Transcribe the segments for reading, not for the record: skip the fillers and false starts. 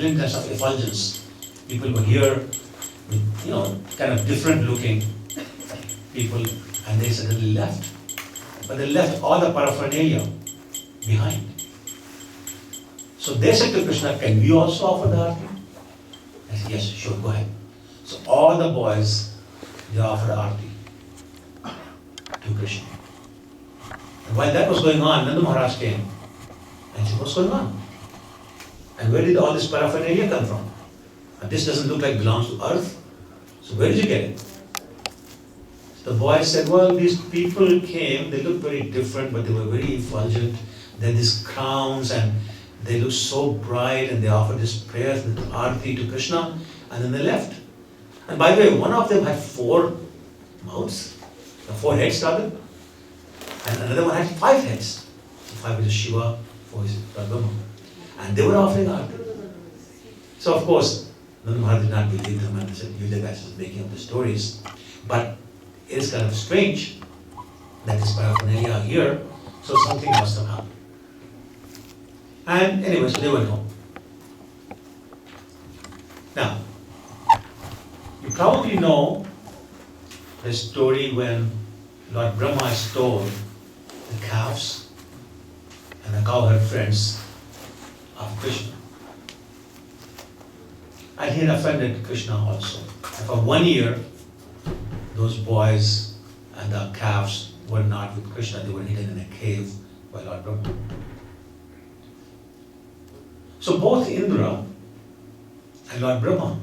brilliant kinds of effulgence. People were here with, kind of different looking people, and they suddenly left. But they left all the paraphernalia behind. So they said to Krishna, can we also offer the arti? I said, yes, sure, go ahead. So all the boys, they offered arti to Krishna. And while that was going on, Nanda Maharaj came and said, what's going on? And where did all this paraphernalia come from? And this doesn't look like it belongs to earth. So where did you get it? So the boy said, well, these people came, they looked very different, but they were very effulgent. They had these crowns and they looked so bright, and they offered this prayer, this arti to Krishna, and then they left. And by the way, one of them had 4 mouths, 4 heads rather, and another one had 5 heads. So 5 is Shiva, 4 is Brahma. And they were offering arti. So of course, Nanda Maharaj did not believe them, and they said, you the guys are making up the stories. But it is kind of strange that this paraphernalia are here, so something must have happened. And anyway, so they went home. Now, you probably know the story when Lord Brahma stole the calves and the cowherd friends of Krishna. And he had offended Krishna also. And for 1 year, those boys and the calves were not with Krishna, they were hidden in a cave by Lord Brahma. So both Indra and Lord Brahma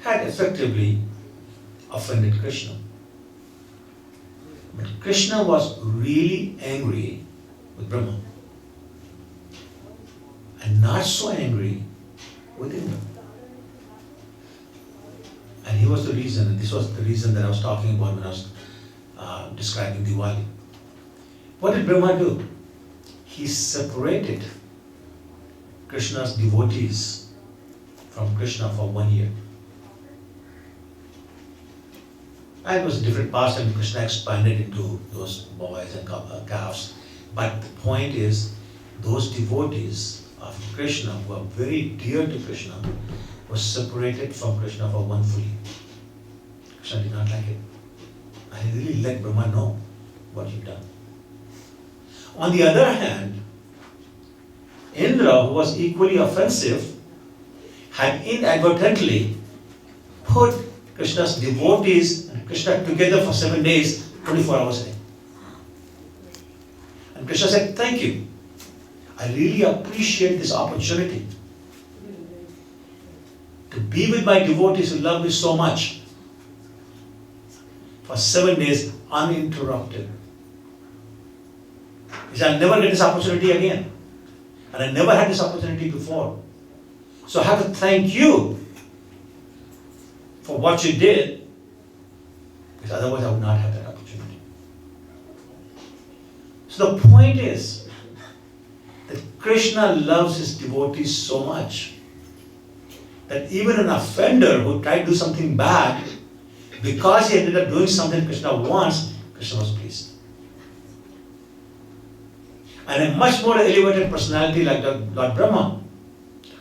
had effectively offended Krishna. But Krishna was really angry with Brahma and not so angry with Indra. And he was the reason, and this was the reason that I was talking about when I was describing Diwali. What did Brahma do? He separated Krishna's devotees from Krishna for 1 year. And it was a different past, and Krishna expanded into those boys and calves. But the point is, those devotees of Krishna who are very dear to Krishna was separated from Krishna for 1 full year. Krishna did not like it. And he really let Brahma know what you've done. On the other hand, Indra, who was equally offensive, had inadvertently put Krishna's devotees and Krishna together for 7 days, 24 hours a day. And Krishna said, thank you. I really appreciate this opportunity to be with my devotees who love me so much for 7 days uninterrupted. He said, I'll never get this opportunity again. And I never had this opportunity before. So I have to thank you for what you did, because otherwise I would not have that opportunity. So the point is that Krishna loves his devotees so much that even an offender who tried to do something bad, because he ended up doing something Krishna wants, Krishna was pleased. And a much more elevated personality like Lord Brahma.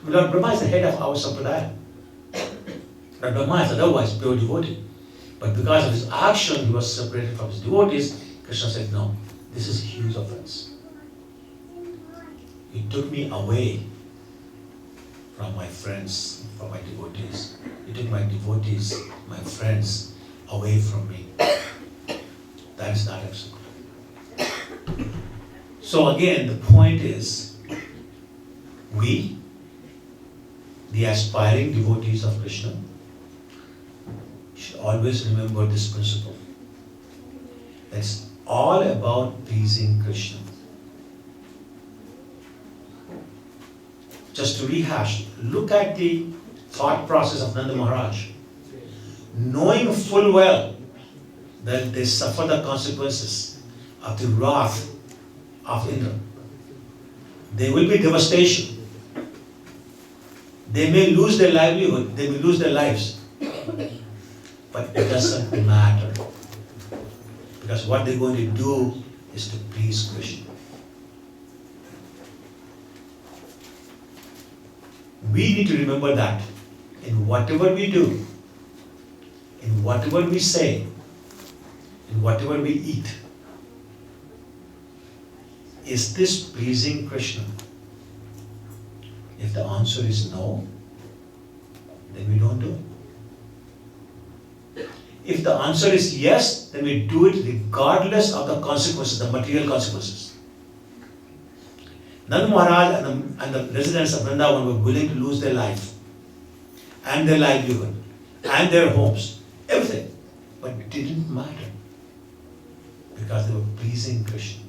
Lord Brahma is the head of our sampradaya. Lord Brahma is otherwise pure devotee. But because of his action, he was separated from his devotees. Krishna said, no, this is a huge offense. You took me away from my friends, from my devotees. You took my devotees, my friends, away from me. That is not acceptable. So again, the point is, we, the aspiring devotees of Krishna, should always remember this principle. It's all about pleasing Krishna. Just to rehash, look at the thought process of Nanda Maharaj. Knowing full well that they suffer the consequences of the wrath of Indra. There will be devastation. They may lose their livelihood, they may lose their lives. But it doesn't matter. Because what they're going to do is to please Krishna. we need to remember that in whatever we do, in whatever we say, in whatever we eat, is this pleasing Krishna? If the answer is no, then we don't do it. If the answer is yes, then we do it regardless of the consequences, the material consequences. Nand Maharaj and the residents of Vrindavan were willing to lose their life and their livelihood and their homes, everything. But it didn't matter because they were pleasing Krishna.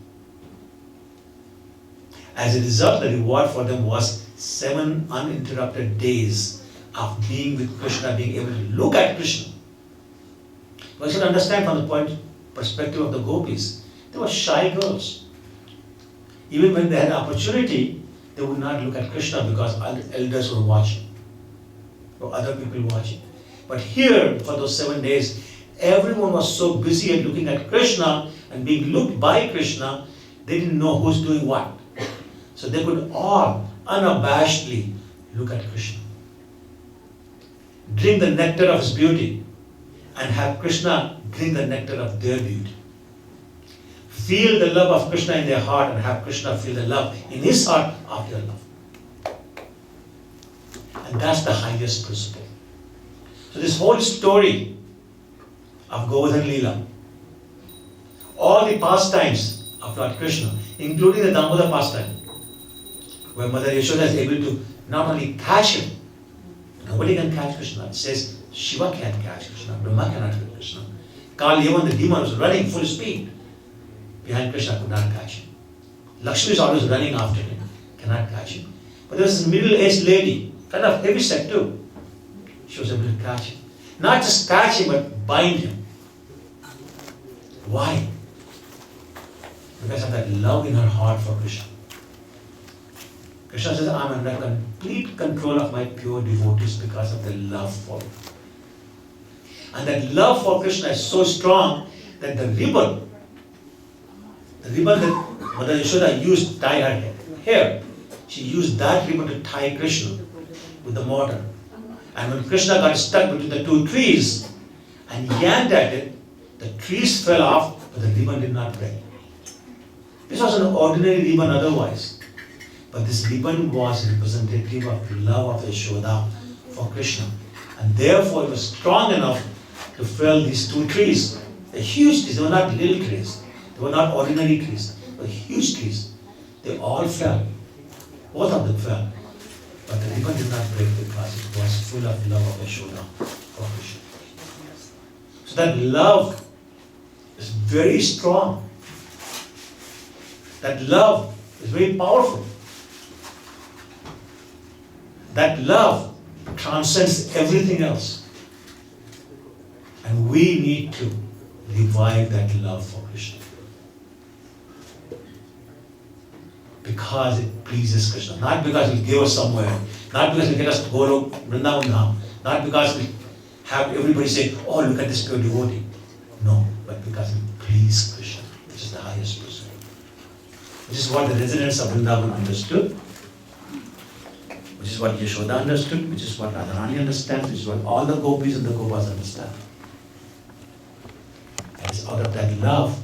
As a result, the reward for them was 7 uninterrupted days of being with Krishna, being able to look at Krishna. One should understand from the perspective of the gopis, they were shy girls. Even when they had opportunity, they would not look at Krishna because elders were watching, or other people watching. But here, for those 7 days, everyone was so busy at looking at Krishna and being looked by Krishna, they didn't know who's doing what. So they could all unabashedly look at Krishna, drink the nectar of his beauty, and have Krishna drink the nectar of their beauty. Feel the love of Krishna in their heart and have Krishna feel the love in his heart of their love. And that's the highest principle. So this whole story of Govardhan Leela, all the pastimes of Lord Krishna, including the Damodar pastime, where Mother Yashoda is able to not only catch him, nobody can catch Krishna. It says Shiva can't catch Krishna, Brahma cannot catch Krishna. Kali, even the demon, was running full speed behind Krishna, could not catch him. Lakshmi is always running after him, cannot catch him. But there was this middle-aged lady, kind of heavy set too. She was able to catch him. Not just catch him, but bind him. Why? Because of that love in her heart for Krishna. Krishna says, I am under complete control of my pure devotees because of the love for him. And that love for Krishna is so strong that the ribbon that Mother Yashoda used to tie her hair, she used that ribbon to tie Krishna with the mortar. And when Krishna got stuck between the 2 trees and yanked at it, the trees fell off, but the ribbon did not break. This was an ordinary ribbon otherwise. But this ribbon was representative of love of Yashoda for Krishna. And therefore it was strong enough to fell these 2 trees. The huge trees, they were not little trees. They were not ordinary trees. They were huge trees. They all fell. Both of them fell. But the ribbon did not break because it was full of love of Yashoda for Krishna. So that love is very strong. That love is very powerful. That love transcends everything else. And we need to revive that love for Krishna. Because it pleases Krishna. Not because it will give us somewhere. Not because it will get us to go to Vrindavan Dham. Not because we have everybody say, oh, look at this pure devotee. No, but because it pleases Krishna, which is the highest person. Which is what the residents of Vrindavan understood. Which is what Yashoda understood. Which is what Radharani understands. Which is what all the gopis and the gopas understand. And it's out of that love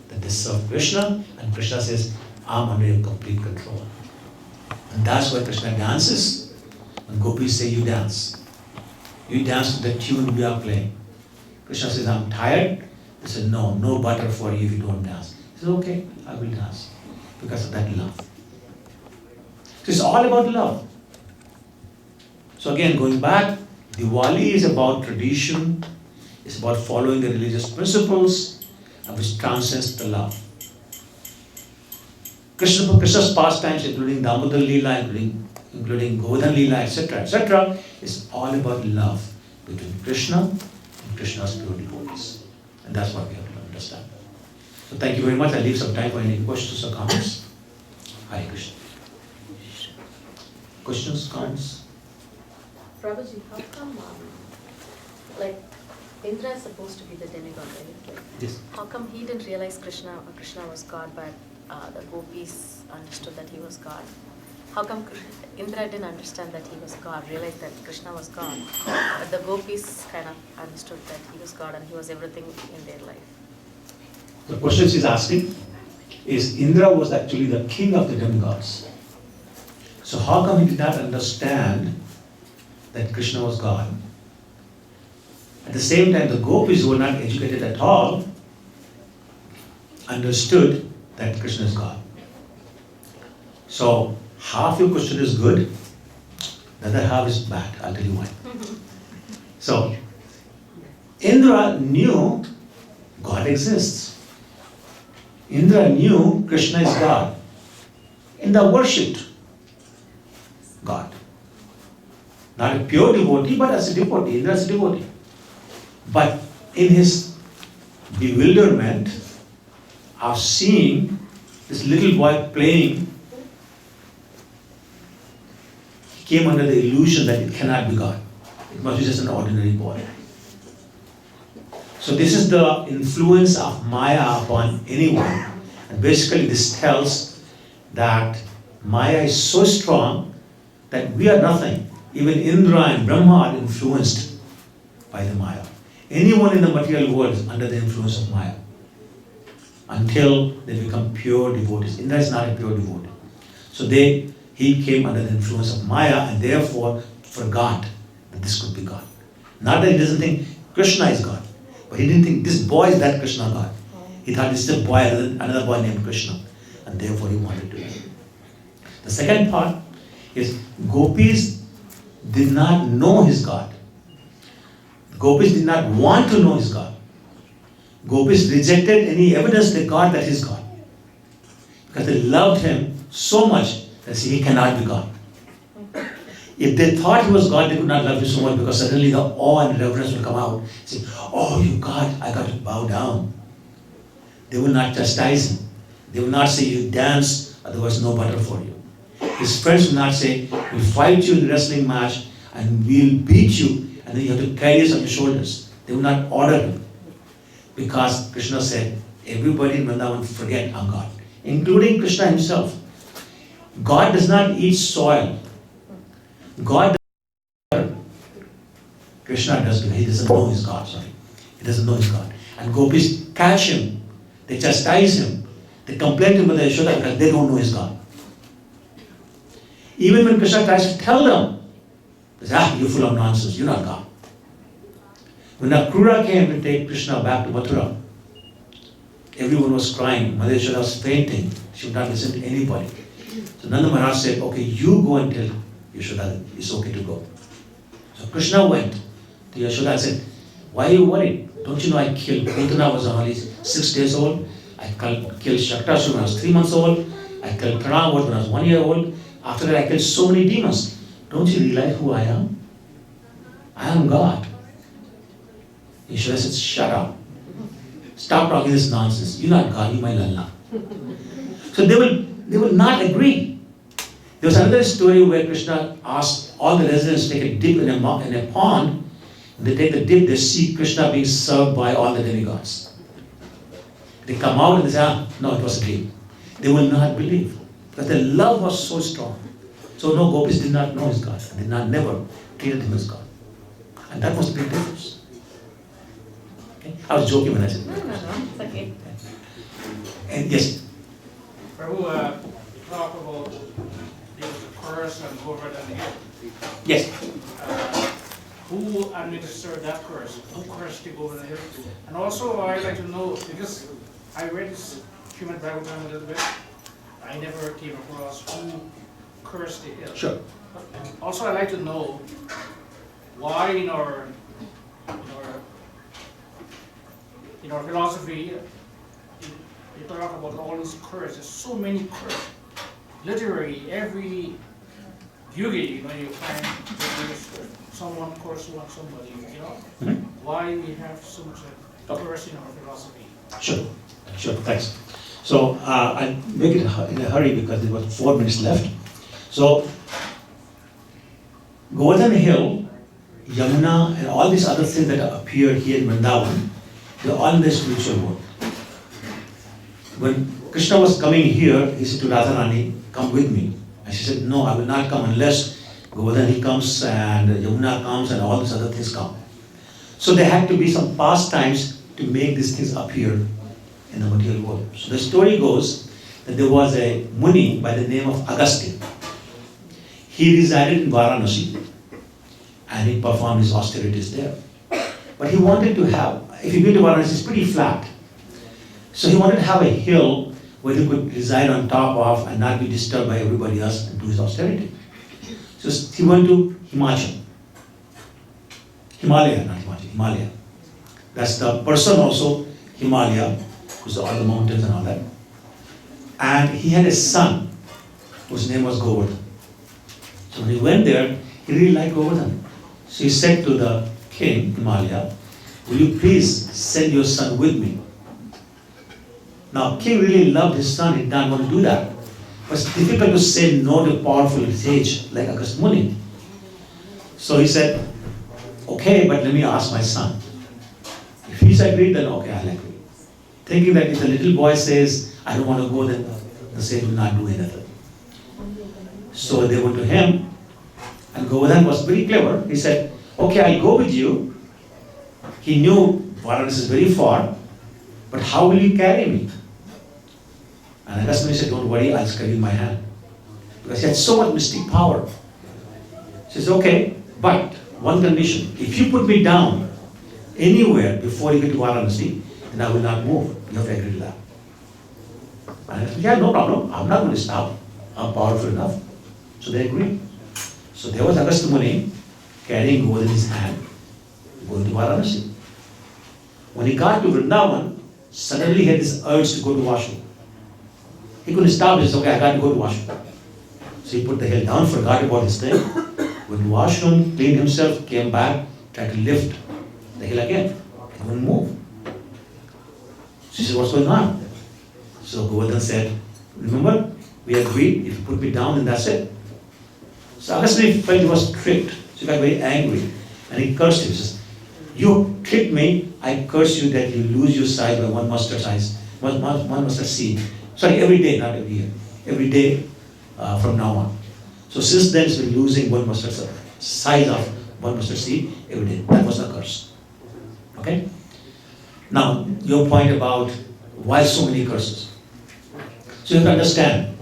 that they serve Krishna. And Krishna says, I'm under your complete control. And that's why Krishna dances. When gopis say, you dance. You dance to the tune we are playing. Krishna says, I'm tired. They say, no butter for you if you don't dance. He says, okay, I will dance. Because of that love. So it's all about love. So again, going back, Diwali is about tradition. It's about following the religious principles, which transcends the love. Krishna's pastimes, including Damodar Leela, including Govardhan Leela, etc., is all about love between Krishna and Krishna's pure devotees. And that's what we have to understand. So thank you very much. I'll leave some time for any questions or comments. Hare Krishna. Questions, comments? Prabhuji, how come, Indra is supposed to be the demigod, right? Yes. How come he didn't realize Krishna was God, but the gopis understood that he was God? How come Indra didn't understand that he was God, realized that Krishna was God, but the gopis kind of understood that he was God and he was everything in their life? The question she's asking is Indra was actually the king of the demigods. So how come he did not understand that Krishna was God? At the same time, the gopis who were not educated at all understood that Krishna is God. So half your question is good, the other half is bad. I'll tell you why. So Indra knew God exists. Indra knew Krishna is God. Indra worshipped God. Not a pure devotee, but as a devotee. Indra is a devotee. But in his bewilderment of seeing this little boy playing, he came under the illusion that it cannot be God. It must be just an ordinary boy. So this is the influence of Maya upon anyone. And basically this tells that Maya is so strong that we are nothing. Even Indra and Brahma are influenced by the Maya. Anyone in the material world is under the influence of Maya until they become pure devotees. Indra is not a pure devotee. So he came under the influence of Maya and therefore forgot that this could be God. Not that he doesn't think Krishna is God, but he didn't think this boy is that Krishna God. He thought this is a boy, another boy named Krishna, and therefore he wanted to. The second part is gopis did not know his God. Gopis did not want to know his God. Gopis rejected any evidence that God that is God. Because they loved him so much that he cannot be God. If they thought he was God, they could not love him so much because suddenly the awe and reverence will come out. Say, oh, you God, I got to bow down. They will not chastise him. They will not say, you dance, otherwise no butter for you. His friends will not say, we'll fight you in the wrestling match and we'll beat you and then you have to carry us on your shoulders. They will not order him. Because Krishna said, everybody in Vrindavan forget I'm God, including Krishna himself. God does not eat soil. God does. Krishna does because he doesn't know his God, sorry. He doesn't know his God. And gopis catch him. They chastise him. They complain to Mother Yashoda because they don't know his God. Even when Krishna tries to tell them, they say, you're full of nonsense, you're not God. When Akrura came to take Krishna back to Mathura, everyone was crying. Mother Yashoda was fainting. She would not listen to anybody. So Nanda Maharaj said, okay, you go and tell Yashoda it's okay to go. So Krishna went to Yashoda and said, why are you worried? Don't you know I killed Putana was only 6 days old. I killed Shaktasura when I was 3 months old. I killed Pranava when I was 1 year old. After that I killed so many demons. Don't you realize who I am? I am God. Yashoda said, shut up. Stop talking this nonsense. You're not God, you're my Lalla. So they will not agree. There was another story where Krishna asked all the residents to take a dip in a pond. When they take the dip, they see Krishna being served by all the demigods. They come out and they say, no, it was a dream. They will not believe. Because their love was so strong. So no, gopis did not know his God. And did not never treated him as God. And that was the big difference. Okay? I was joking when I said that. No, it's okay. And yes. Prabhu, you talk about there was a curse on Govardhan Hill. Yes. Who administered that curse? Who cursed the Govardhan Hill? And also, I'd like to know, because I read this Human Bhagavatam a little bit, I never came across who cursed the hill. Sure. Also, I'd like to know why in our philosophy, you talk about all these curses, so many curses. Literally, every yugi, you find that there's someone curse somebody, Mhm. Why we have so much curse in our philosophy? Sure, thanks. So I'll make it in a hurry because there was 4 minutes left. So Govardhan Hill, Yamuna, and all these other things that appear here in Vrindavan, they're all in the spiritual world. When Krishna was coming here, he said to Radharani, come with me. And she said, no, I will not come unless Govardhan comes and Yamuna comes and all these other things come. So there had to be some pastimes to make these things appear in the material world. So the story goes that there was a Muni by the name of Agastya. He resided in Varanasi and he performed his austerities there. But he wanted to have, if you go to Varanasi, it's pretty flat. So he wanted to have a hill where he could reside on top of and not be disturbed by everybody else and do his austerity. So he went to Himalaya. That's the person also, Himalaya, who's all the mountains and all that. And he had a son whose name was Govardhan. So when he went there, he really liked Govardhan. So he said to the king, Himalaya, will you please send your son with me? Now, king really loved his son, he did not want to do that. But it's difficult to say no to a powerful sage like Agastya Muni. So he said, okay, but let me ask my son. If he's agreed, then okay, I'll agree. Thinking that if the little boy says, I don't want to go, then the sage will not do anything. So they went to him, and Govardhan was very clever. He said, okay, I'll go with you. He knew Varanasi is very far, but how will you carry me? And Agastya Muni said, don't worry, I'll carry you in my hand. Because he had so much mystic power. He says, okay, but one condition, if you put me down anywhere before you get to Varanasi, then I will not move. You have to agree to that. And I said, yeah, no problem. I'm not going to stop. I'm powerful enough. So they agreed. So there was Agastya Muni carrying gold in his hand, going to Varanasi. When he got to Vrindavan, suddenly he had this urge to go to washroom. He couldn't stop. He said, okay, I got to go to washroom. So he put the hill down, forgot about his thing, went to washroom, cleaned himself, came back, tried to lift the hill again. He wouldn't move. She said, what's going on? So Govardhan said, remember, we agreed, if you put me down, then that's it. So Agastya felt he was tricked. So he got very angry. And he cursed him. He says, you tricked me, I curse you that you lose your sight by one mustard seed. Sorry, every day, not every year. Every day from now on. So since then, he's been losing one mustard size of one mustard seed every day. That was the curse. Okay? Now, your point about why so many curses. So you have to understand,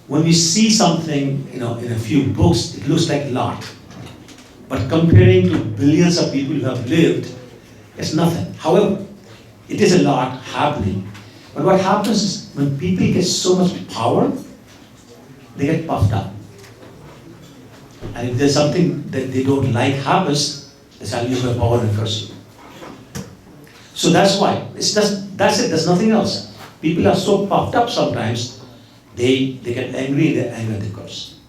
when we see something, in a few books, it looks like a lot. But comparing to billions of people who have lived, it's nothing. However, it is a lot happening. But what happens is, when people get so much power, they get puffed up. And if there's something that they don't like happens, they say, I'll use my power and curse you. So that's why. That's it. There's nothing else. People are so puffed up sometimes, they get angry, they anger, they curse.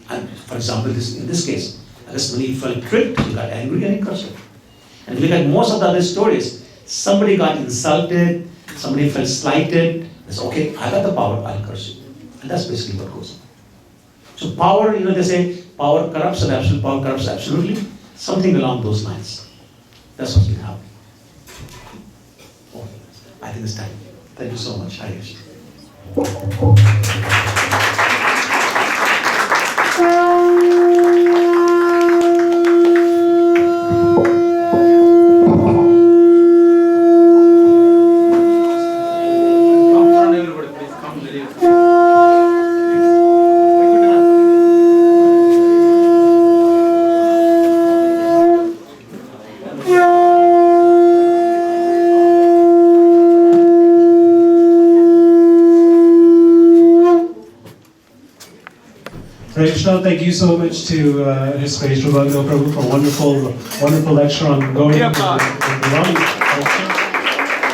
And for example, in this case, Agastya Muni felt tricked, he got angry and he cursed it. And if you look at most of the other stories, somebody got insulted, somebody felt slighted, they say, okay, I got the power, I'll curse you. And that's basically what goes on. So power, they say, power corrupts and absolute power corrupts absolutely. Something along those lines. That's what's been happening. Oh, I think it's time. Thank you so much, Harish. Krishna, thank you so much to His Grace Prabhu Prabhu for a wonderful lecture on Govardhan.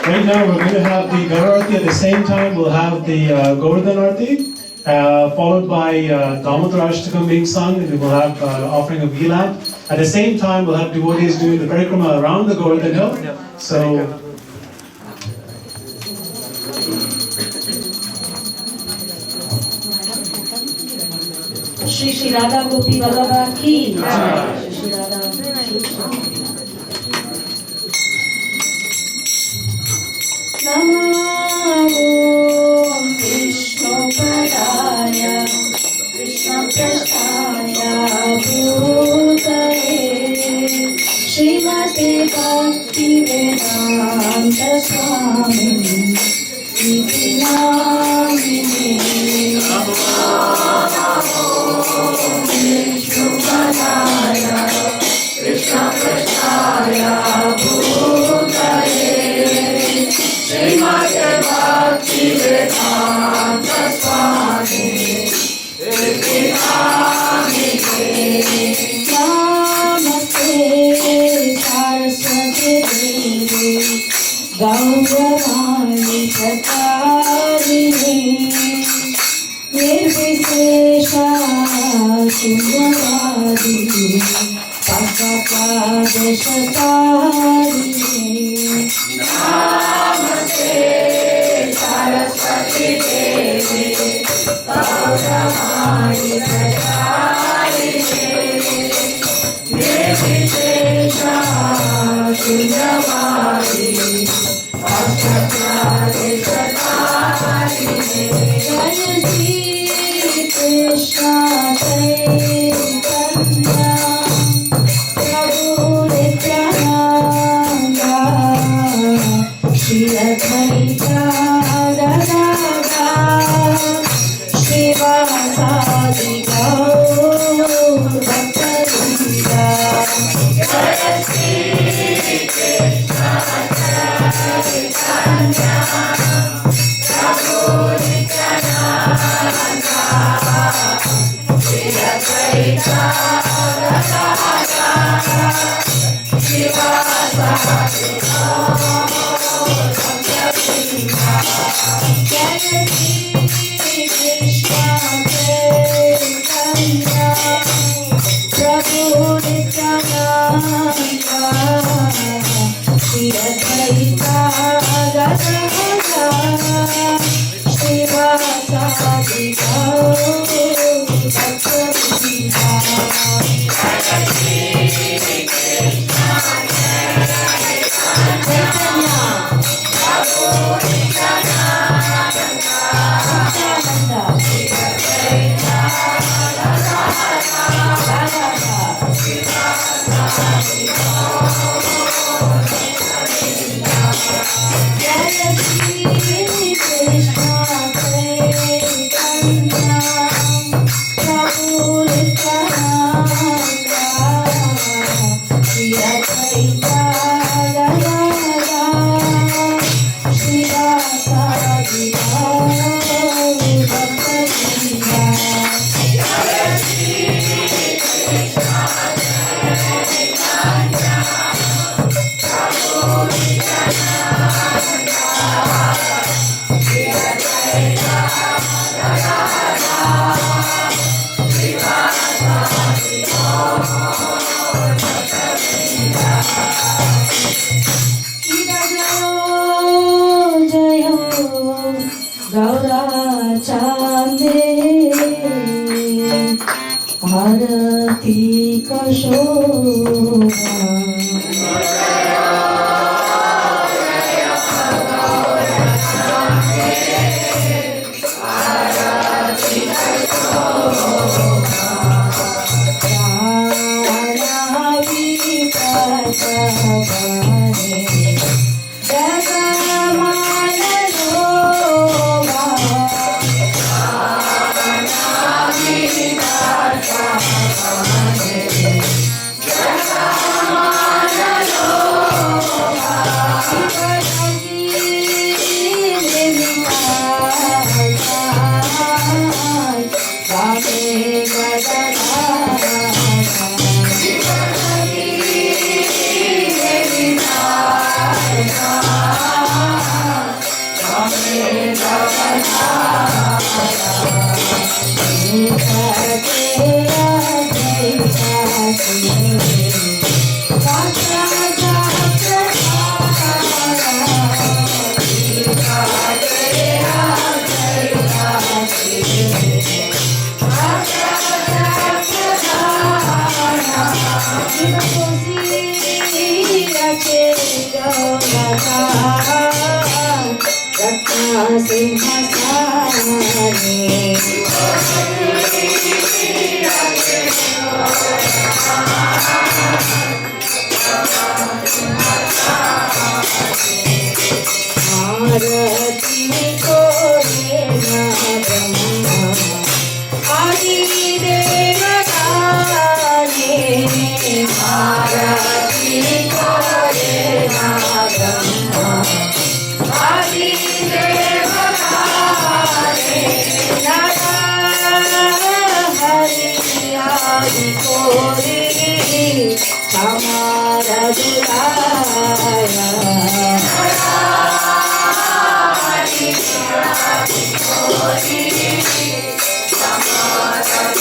Right now we're going to have the Gavar Arti. At the same time we'll have the Govardhan Arti, followed by Damatarashtakam being sung, and we will have offering of Gilab. At the same time we'll have devotees doing the parikrama around the Govardhan hill. So Shri Shri Radha Gopi Ballabha ki Jai. Shri Radha Namo Vishnu Padaya Krishna सुंदरारी पापकादेशतारिणे नमस्ते सरस्वती देवी गौरवाणी प्रचारिणे निर्विशेषा शून्यवादी पापकादेशतारिणे जय श्री कृष्ण चैतन्य प्रभु नित्यानंद श्री अद्वैता गदाधर श्रीवासादि गौर भक्तवृंद जय श्री कृष्ण चैतन्य प्रभु नित्यानंद श्री अद्वैता गदाधर श्रीवासादि गौर भक्तवृंद जय श्री कृष्ण चैतन्य प्रभु नित्यानंद श्री अद्वैता गदाधर श्रीवासादि गौर भक्तवृंद जय श्री कृष्ण चैतन्य प्रभु नित्यानंद श्री अद्वैता गदाधर श्रीवासादि गौर जय श्री कृष्ण चैतन्य प्रभु नित्यानंद श्री अद्वैता गदाधर श्रीवासादि गौर भक्तवृंद जय श्री कृष्ण चैतन्य प्रभु नित्यानंद श्री अद्वैता गदाधर श्रीवासादि गौर भक्तवृंद जय गौराचार्ये आरती का शोभा Hare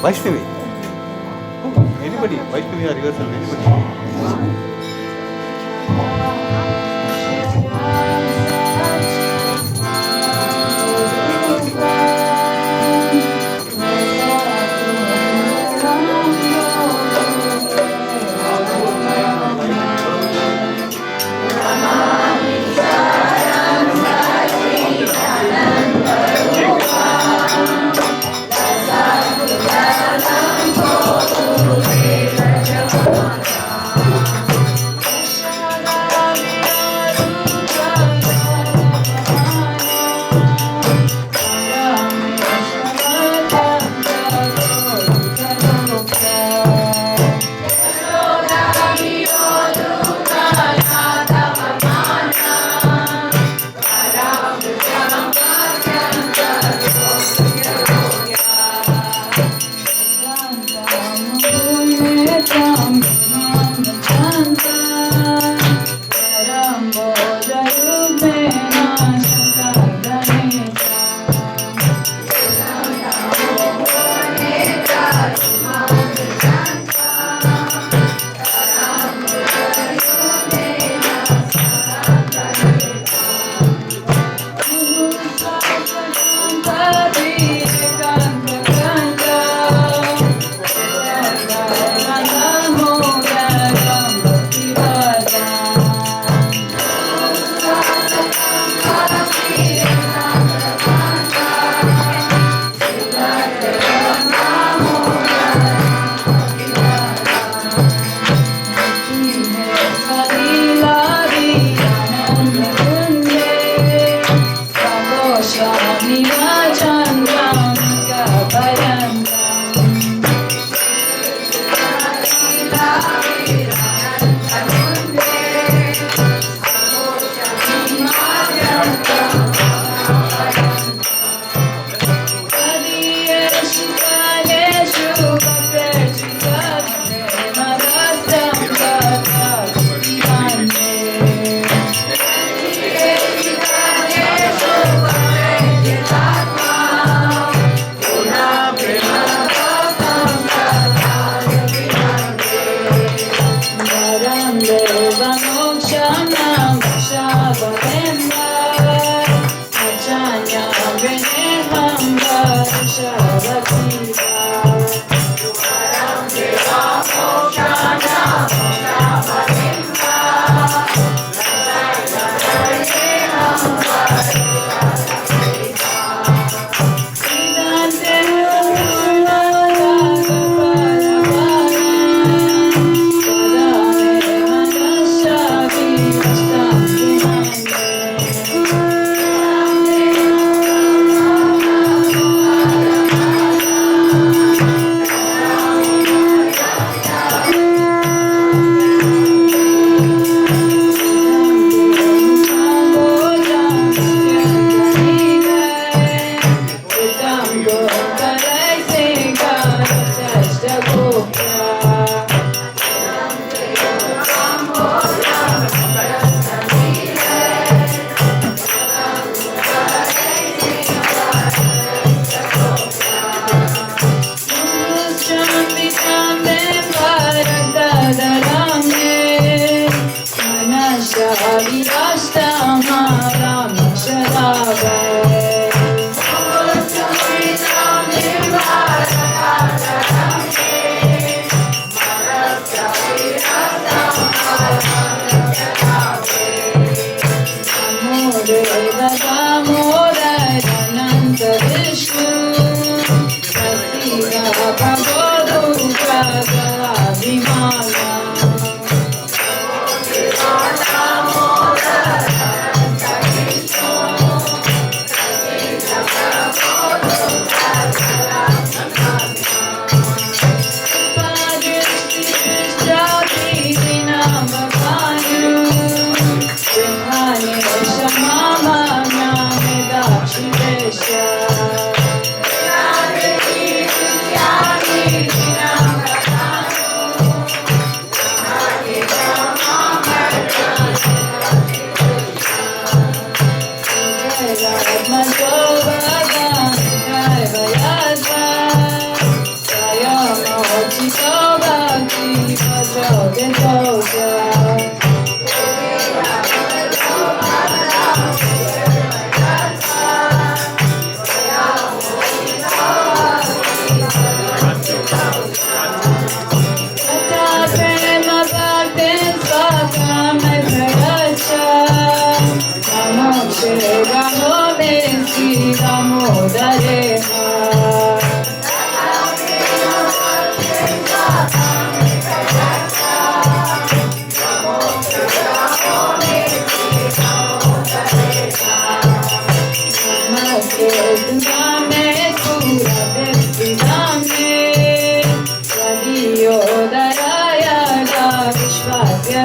Vaishnavi. Oh, anybody, Vaishnavi or yourself, anybody. Vasudeva Damodar Ananta Vishnu Sasiva Prabodhu Pragala Vimala Vishwasya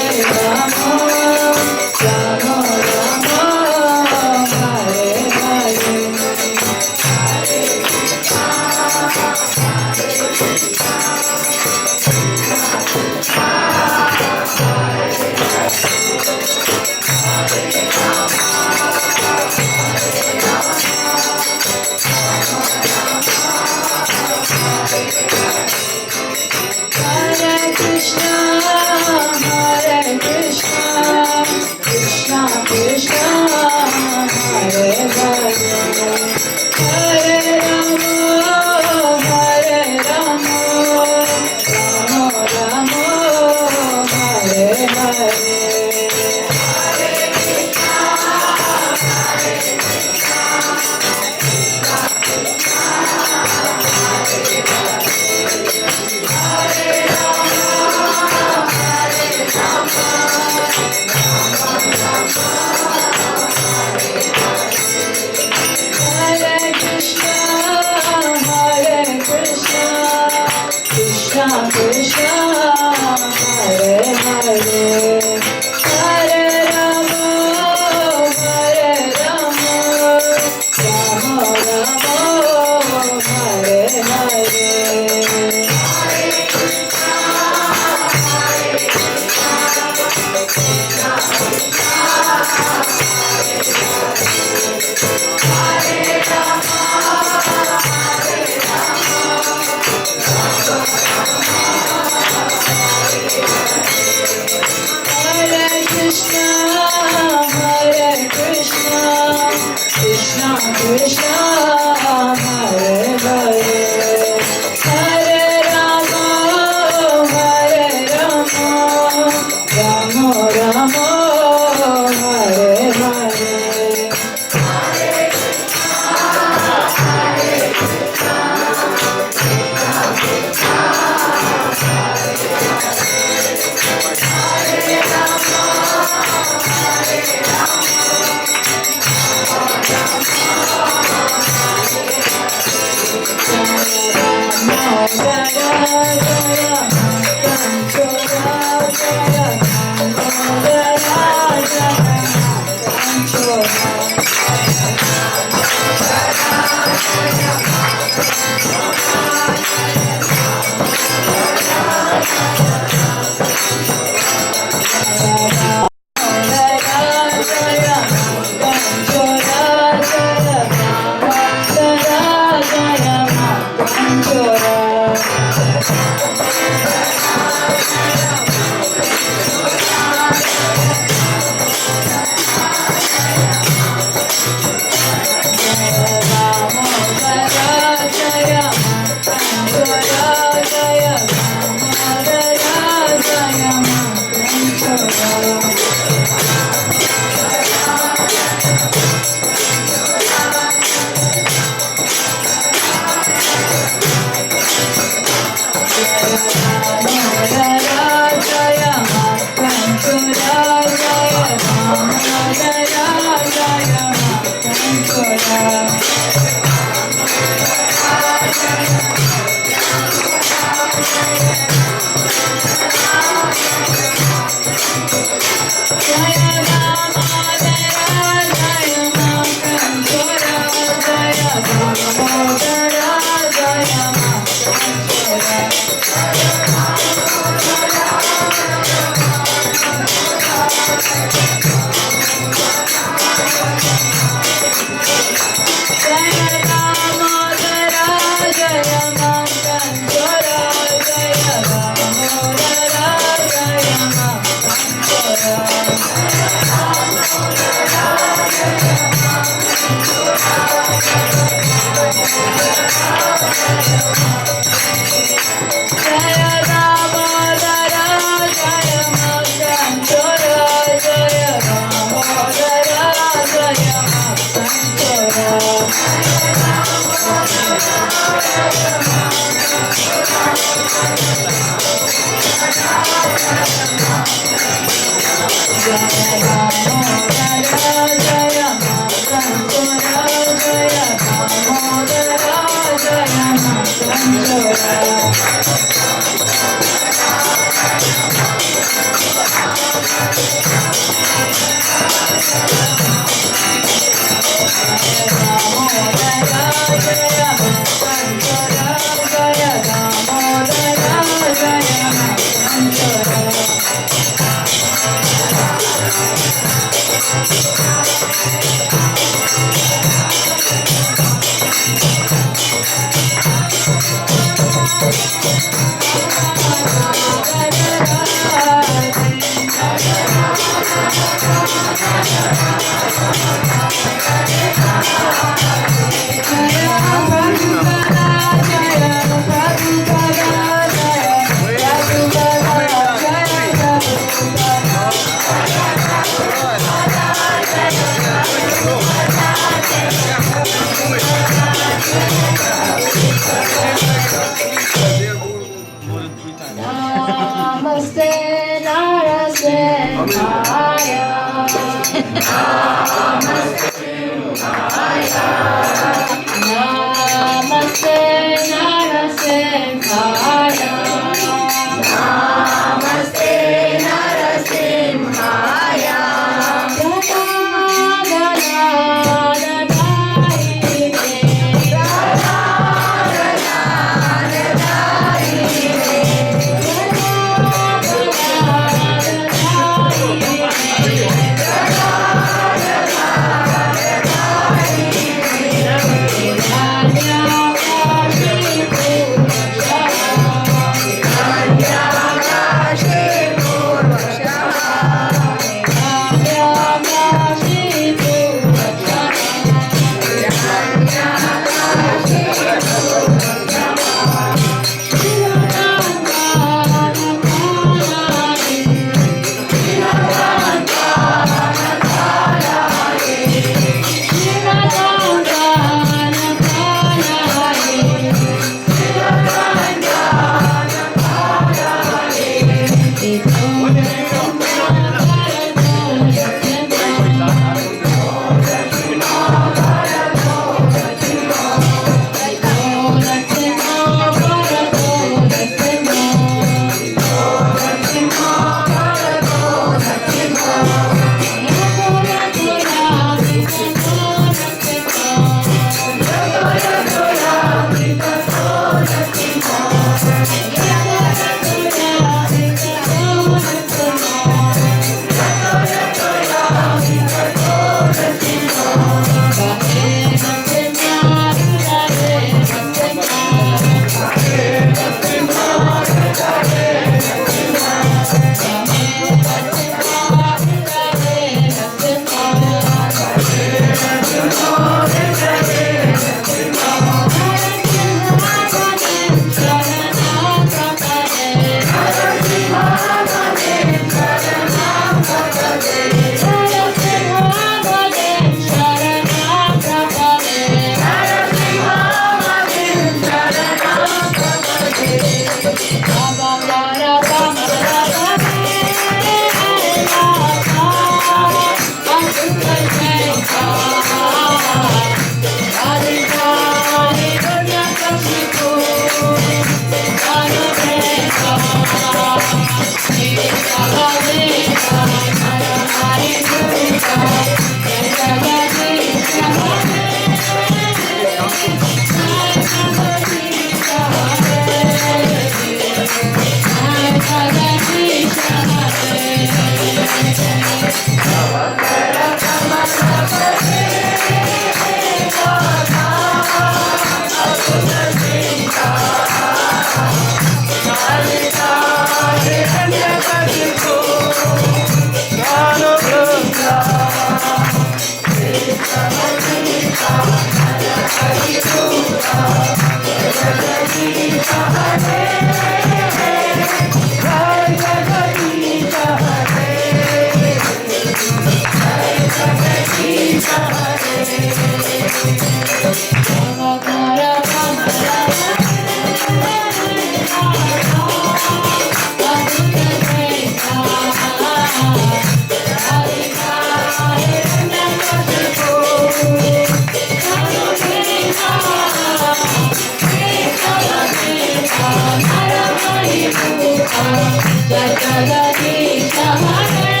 Jai Jagadisha Hare,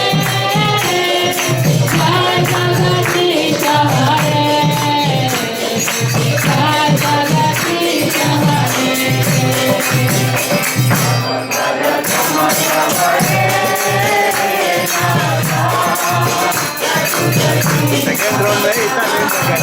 Jai Jagadisha Hare, Jai Jagadisha Second round में इतना नहीं लगा।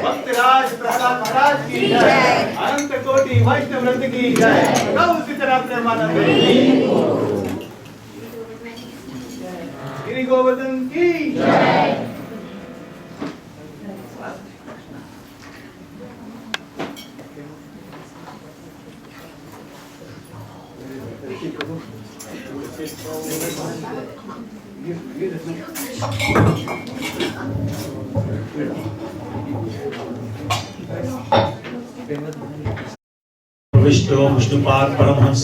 भक्तराज प्रहलाद महाराज की जय, अनंत कोटि वैष्णव वृंद की जय, गौ सीता प्रेमानंद गिरि गोवर्धन की जय। प्रविष्टो विष्णुपाद परमहंस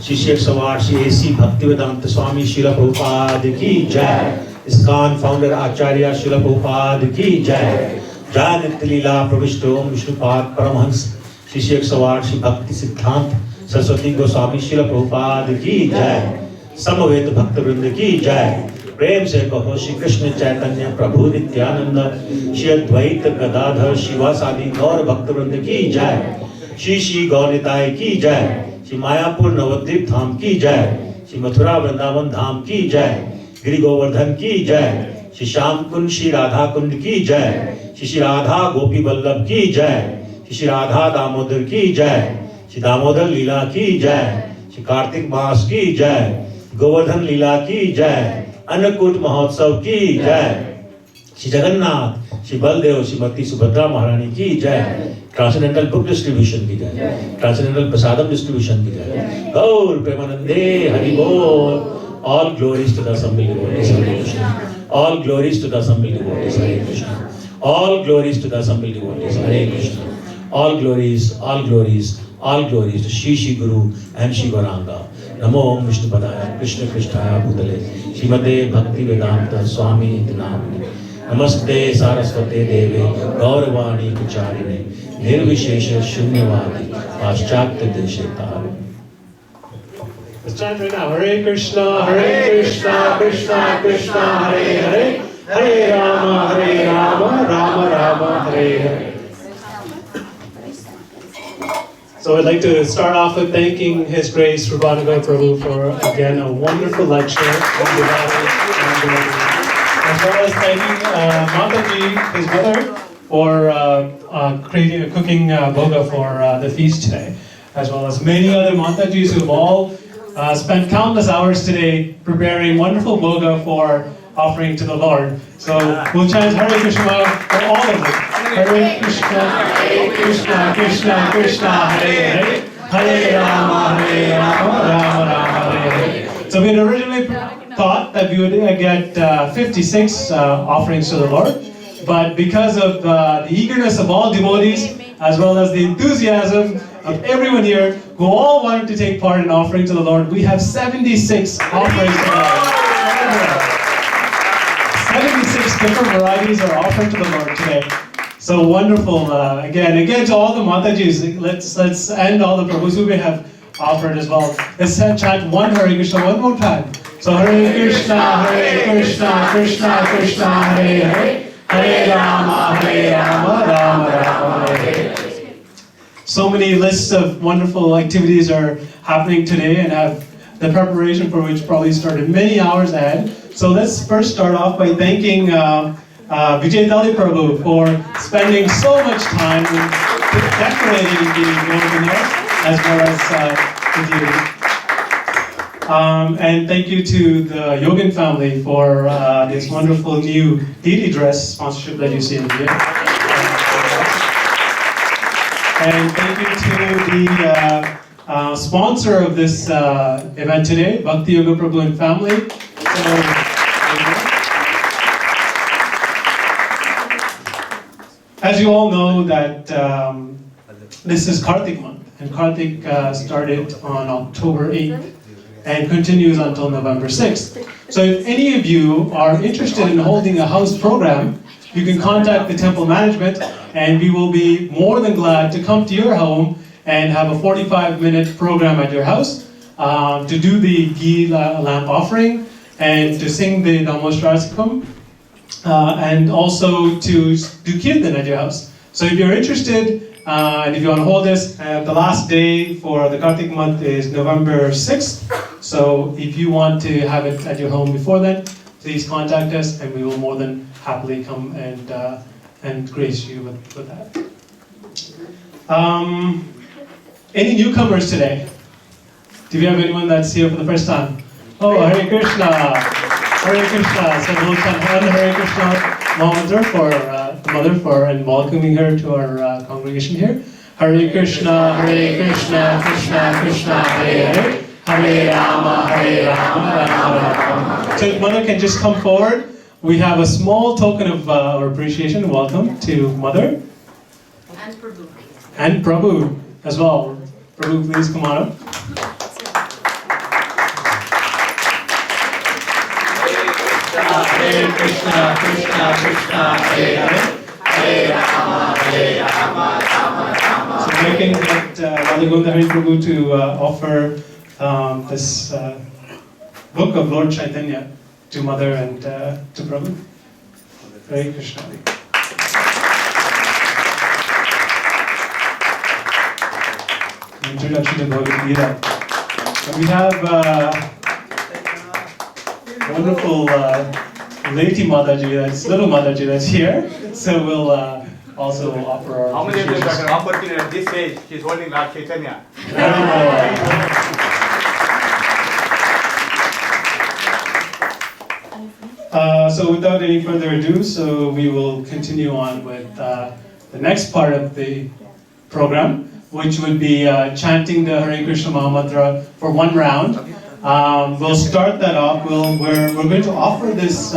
शिष्य सवार श्री एसी भक्तिवेदांत स्वामी श्रील प्रभुपाद की जय। इस्कॉन फाउंडर आचार्य श्रील प्रभुपाद की जय। जय नित्य लीला प्रविष्टो विष्णुपाद परमहंस शिष्य सवार श्री भक्ति सिद्धांत सरस्वती गोस्वामी श्रील प्रभुपाद की जय। समवेत भक्त वृंद की जय। प्रेम से कहो श्री कृष्ण चैतन्य प्रभु नित्यानंद श्री अद्वैत गदाधर शिवासादि गौर भक्त वृंद की जय। श्री श्री गौनिताय की जय। श्री मायापुर नवद्वीप धाम की जय। श्री मथुरा वृंदावन धाम की जय। गिरि गोवर्धन की जय। श्री श्याम कुंड श्री राधा कुंड की जय। श्री श्री राधा गोपी वल्लभ की जय। श्री श्री राधा दामोदर की जय। श्री दामोदर लीला की जय। श्री कार्तिक मास की जय। गोवर्धन लीला की जय। अन्नकूट महोत्सव की जय। श्री जगन्नाथ श्री बलदेव श्रीमती सुभद्रा महारानी की जय। ट्रांसेंडेंटल बुक डिस्ट्रीब्यूशन की जय। ट्रांसेंडेंटल प्रसादम डिस्ट्रीब्यूशन की जय। गौर प्रेमानंदे हरि बोल। All glories to the assembled devotees, Hare Krishna. All glories to the assembled devotees, Hare Krishna. All glories to the assembled devotees, Hare Krishna. All glories to Shri Shri Guru and Shri Gauranga. Namo Om Vishnu Padaya, Krishna Krishnaya Bhutale, Srimate Bhakti Vedanta Swami Iti Namane. Namaste Saraswate Deve, Gauravani Kucharine, Nirvishesha Shunyavadi, Paschatya Deshe Tare. Let's chant right now. Hare Krishna, Krishna Krishna, Hare Hare, Hare Rama, Rama Rama, Hare Hare. So I'd like to start off with thanking His Grace Rupanagam Prabhu for again a wonderful lecture on Diwali, as well as thanking Mataji, his mother, for cooking boga for the feast today, as well as many other Matajis who have all spent countless hours today preparing wonderful boga for offering to the Lord. So we'll chant Hare Krishna for all of them. Hare Krishna, Krishna Krishna, Hare Hare, Hare Rama, Rama Rama, Hare Hare. So we had originally thought that we would get 56 offerings to the Lord, but because of the eagerness of all devotees, as well as the enthusiasm of everyone here who all wanted to take part in offering to the Lord, we have 76 offerings to the Lord. 76 different varieties are offered to the Lord today. So wonderful. Again to all the Matajis, let's end all the Prabhus who we have offered as well. Let's chant one Hare Krishna one more time. So Hare Krishna, Krishna Krishna, Hare Hare, Hare Rama, Rama Rama, Hare Hare. So many lists of wonderful activities are happening today and have the preparation for which probably started many hours ahead. So let's first start off by thanking Vijay Dali Prabhu for spending so much time in decorating the Govardhan Hill as well as the deity. And thank you to the Yogan family for this wonderful new deity dress sponsorship that you see in here. And thank you to the sponsor of this event today, Bhakti Yoga Prabhu and family. As you all know that this is Kartik month, and Kartik started on October 8th and continues until November 6th. So if any of you are interested in holding a house program, you can contact the temple management and we will be more than glad to come to your home and have a 45-minute program at your house to do the ghee lamp offering and to sing the Namostrastikam and also to do kirtan at your house. So if you're interested and if you want to hold this, the last day for the Kartik month is November 6th. So if you want to have it at your home before then, please contact us and we will more than happily come and grace you with that. Any newcomers today? Do we have anyone that's here for the first time? Oh, Hare Krishna! Hare Krishna! So we'll chant Hare Krishna Mahamudra for the mother for and welcoming her to our congregation here. Hare Krishna, Krishna Krishna, Hare Hare. Hare Rama, Rama Rama. So if Mother can just come forward, we have a small token of our appreciation. Welcome to Mother. And Prabhu. And Prabhu as well. Prabhu, please come on up. Hare Krishna, Krishna, Hare Hare. Hare Rama, Rama Rama. So we can get Radha Govardhan Prabhu to offer this book of Lord Chaitanya to Mother and to Prabhu. Hare Krishna. Introduction to Bhagavad Gita. So we have wonderful lady Mataji, that's little Mataji that's here. So we'll also offer our. How many of you got an opportunity at this age? She's holding Lord Chaitanya. So without any further ado, so we will continue on with the next part of the program, which would be chanting the Hare Krishna Mahamantra for one round. We'll start that off. We're going to offer this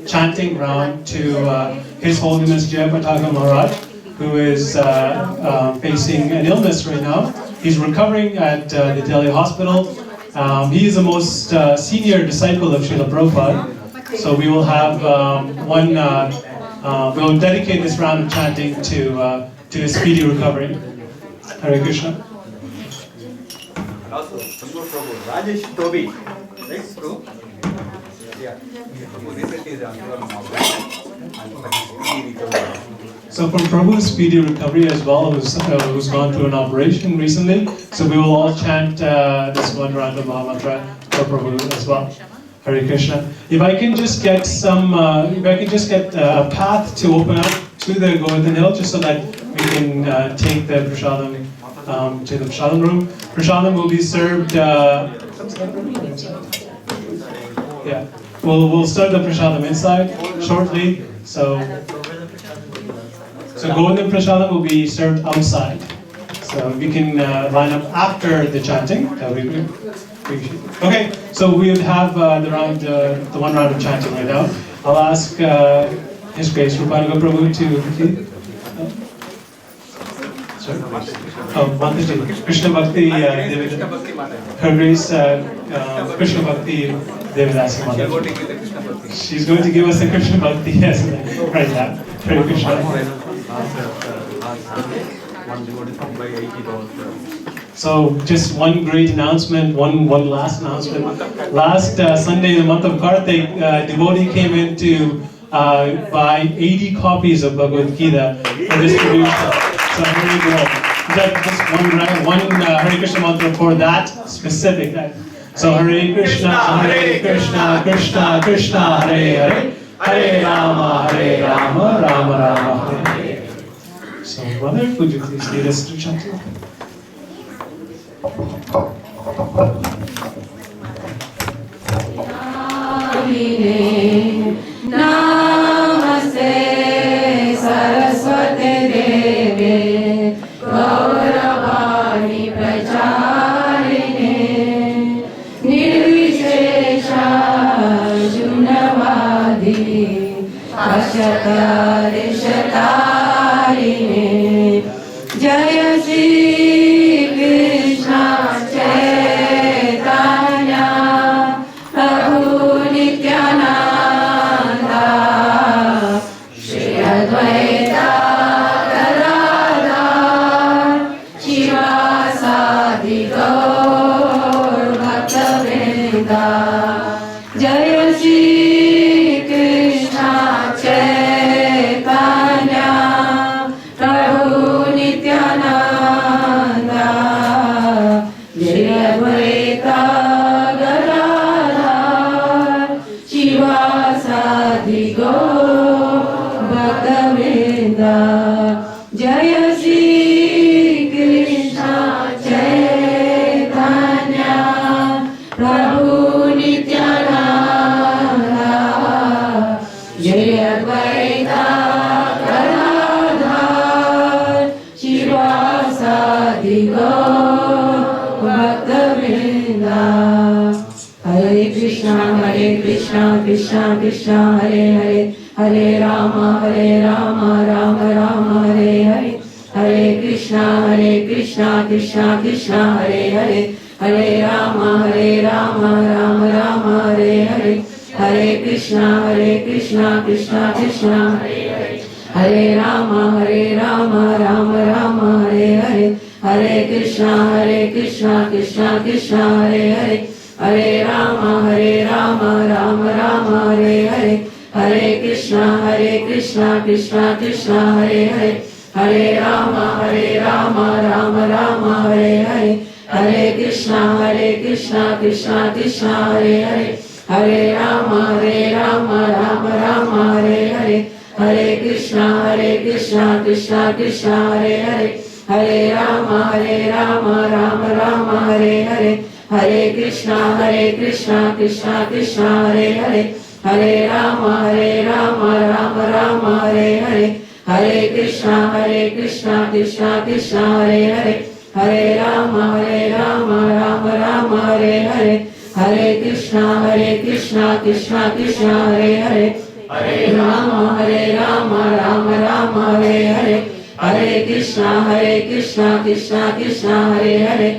chanting round to His Holiness Jayapataka Maharaj, who is facing an illness right now. He's recovering at the Delhi hospital. He is the most senior disciple of Srila Prabhupada. So we will have we'll dedicate this round of chanting to his speedy recovery. Hare Krishna. Also, Prabhu, Rajesh Tobi, right, Prabhu? Yeah. So from Prabhu's speedy recovery as well, who's gone through an operation recently, so we will all chant this one round of Mahamantra for Prabhu as well. Hare Krishna. If I can just get a path to open up to the Govardhan Hill, just so that we can take the prasadam to the prasadam room. Prasadam will be served. Yeah, we'll serve the prasadam inside shortly. So Govardhan prasadam will be served outside. So we can line up after the chanting. That would be good. Okay, so we would have the one round of chanting right now. I'll ask His Grace Rupanuga Prabhu to Mataji, Krishna Bhakti Her Grace Krishna Bhakti Devidasi Mataji. She's going to give us the Krishna Bhakti, yes, right now. Hare Krishna. So just one great announcement, one last announcement. Last Sunday, in the month of Kartik, devotee came in to buy 80 copies of Bhagavad Gita for distribution. So here you go. Just one Hare Krishna mantra for that specific type. So Hare Krishna, Krishna Krishna, Hare Hare, Hare Rama, Rama Rama, Hare Hare. So brother, would you please lead us to chapter? Namaste Saraswati Devi Gauravani Pracharine Nirvishesha Junavadi Ashatari Shatarine Jaya Shri Krishna Chaitanya Prabhu Nityananda Shri Advaita Gadadhar Shivasadi Gaur Bhaktavrinda Jaya Shri Krishna Chaitanya Prabhu Nityananda Shri Advaita Gadadhar Shivasadi Gaur Bhaktavrinda Jaya Shri Krishna Chaitanya Prabhu Nityananda Jaya Advaita Gadadhar Shivasadi Gaur Bhaktavrinda Hare Krishna Krishna Krishna Hare Hare Hare Rama Rama Rama Hare Hare Hare Krishna Krishna Krishna Hare Hare Hare Rama Rama Rama Hare Hare Hare Krishna Krishna Krishna Hare Hare Hare Rama Rama Rama Hare Hare Hare Krishna Krishna Krishna Hare Hare Hare Rama Rama Rama Hare Hare Hare Krishna Krishna Krishna Hare Hare Hare Rama Rama Rama Hare Hare Hare Krishna Krishna Krishna Hare Hare Hare Rama Rama Rama Hare Hare Hare Krishna Krishna Krishna Hare Hare Hare Rama Rama Rama Hare Hare Hare Krishna Krishna Krishna Hare Hare Hare Rama Rama Rama Hare Hare Hare Krishna Krishna Krishna Hare Hare Hare Rama Rama Rama Hare Hare Hare Krishna Krishna Krishna Hare Hare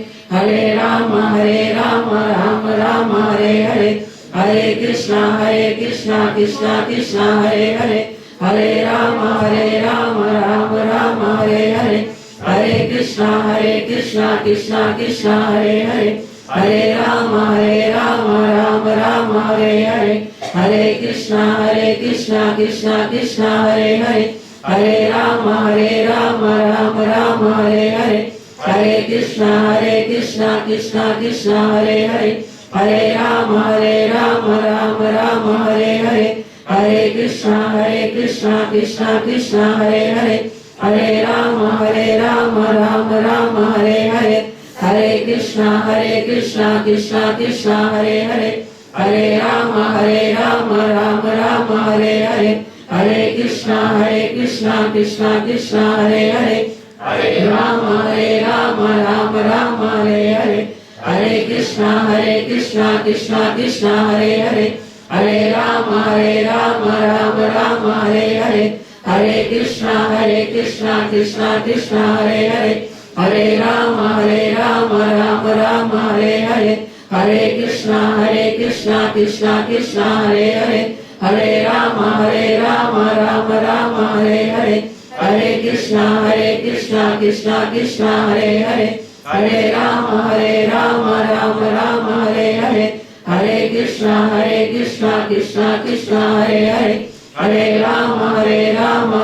Hare Rama Rama Rama Hare Hare Hare Krishna Krishna Krishna Hare Hare Hare Rama Rama Rama Hare Hare Hare Krishna Krishna Krishna Hare Hare Hare Rama Rama Rama Hare Hare Hare Krishna Krishna Krishna Hare Hare Hare Rama Rama Rama Hare Hare Hare Krishna Krishna Krishna Hare Hare Hare Rama Rama Rama Hare Hare Hare Krishna Krishna Krishna Hare Hare Hare Rama Rama Rama Hare Hare Hare Krishna Krishna Krishna Hare Hare Hare Rama Rama Rama Hare Hare Hare Krishna Krishna Krishna Hare Hare Hare Rama Rama Rama Hare Hare Hare Krishna Krishna Krishna Hare Hare Hare Rama Rama Rama Hare Hare Hare Krishna Krishna Krishna Hare Hare Hare Rama Rama Rama Hare Hare Hare Krishna Krishna Krishna Hare Hare Hare Rama Rama Rama Hare Hare Hare Krishna Krishna Krishna Hare Hare Hare Rama Rama Rama Hare Hare Hare Krishna Krishna Krishna Hare Hare Hare Rama Rama Rama Hare Hare Hare Krishna Krishna Krishna Hare Hare Hare Rama Rama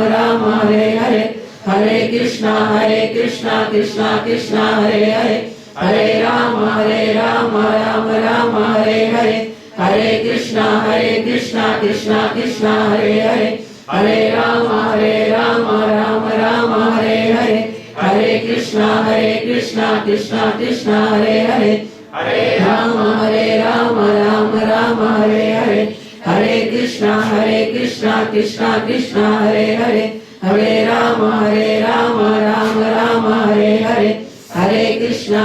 Rama Hare Hare Hare Krishna Krishna Krishna Krishna Hare Hare Hare Rama Rama Rama Hare Hare Hare Krishna Krishna Krishna Hare Hare Hare Rama Rama Rama Hare Hare Hare Krishna Krishna Krishna Hare Hare Hare Rama Rama Rama Hare Hare Hare Krishna Krishna Krishna Hare Hare Hare Rama Rama Rama Hare Hare Hare Krishna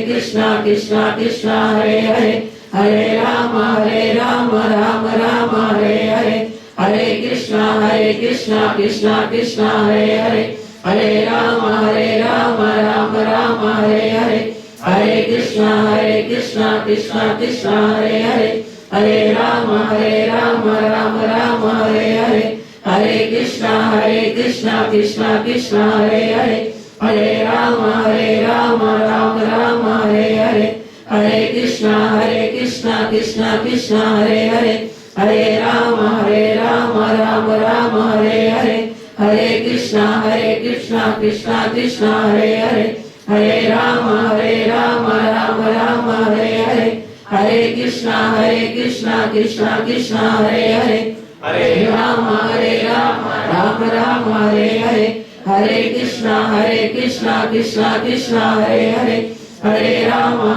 Krishna Krishna Hare Hare Hare Rama Rama Rama Hare Hare Hare Krishna Krishna Krishna Hare Hare Hare Rama Rama Rama Hare Hare Hare Krishna Krishna Krishna Hare Hare Hare Rama Rama Rama Hare Hare Hare Krishna Krishna Krishna Hare Hare Hare Rama Rama Rama Hare Hare Hare Krishna Krishna Krishna Hare Hare Hare Rama Rama Rama Hare Hare Hare Krishna Krishna Krishna Hare Hare Hare Rama Rama Rama Hare Hare Hare Krishna Krishna Krishna Hare Hare Hare Rama Rama Rama Hare Hare Hare Krishna Krishna Krishna Hare Hare Hare Rama Rama Rama Hare Hare Hare Krishna Krishna Krishna Hare Hare Hare Rama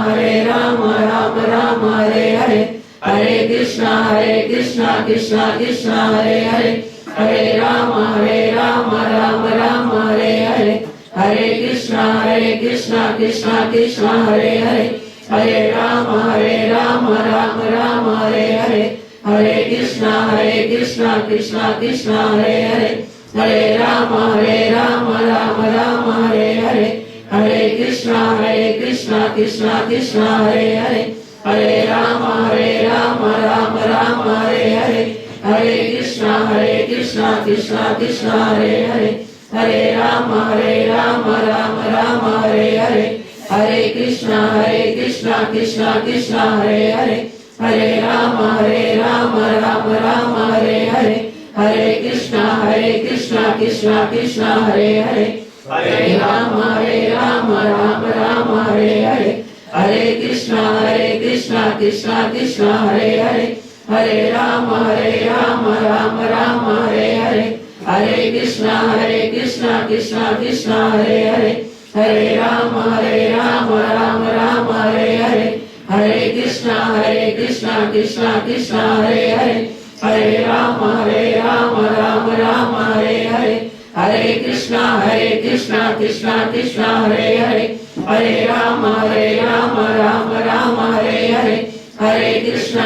Rama Rama Hare Hare Hare Krishna Krishna Krishna Hare Hare Hare Rama Rama Rama Hare Hare Hare Krishna Krishna Krishna Hare Hare Hare Rama Rama Rama Hare Hare Hare Krishna Krishna Krishna Hare Hare Hare Rama Rama Rama Hare Hare Hare Krishna Krishna Krishna Hare Hare Hare Rama Rama Rama Hare Hare Hare Krishna Krishna Krishna Hare Hare Hare Rama Rama Rama Hare Hare Hare Krishna Krishna Krishna Hare Hare Hare Rama Rama Rama Hare Hare Hare Krishna Krishna Krishna Hare Hare Hare Rama Rama Rama Hare Hare Hare Krishna Krishna Krishna Hare Hare Hare Rama Rama Rama Hare Hare Hare Krishna Krishna Krishna Hare Hare Hare Rama Rama Rama Hare Hare Hare Krishna Krishna Krishna Hare Hare Hare Rama Rama Rama Hare Hare Hare Krishna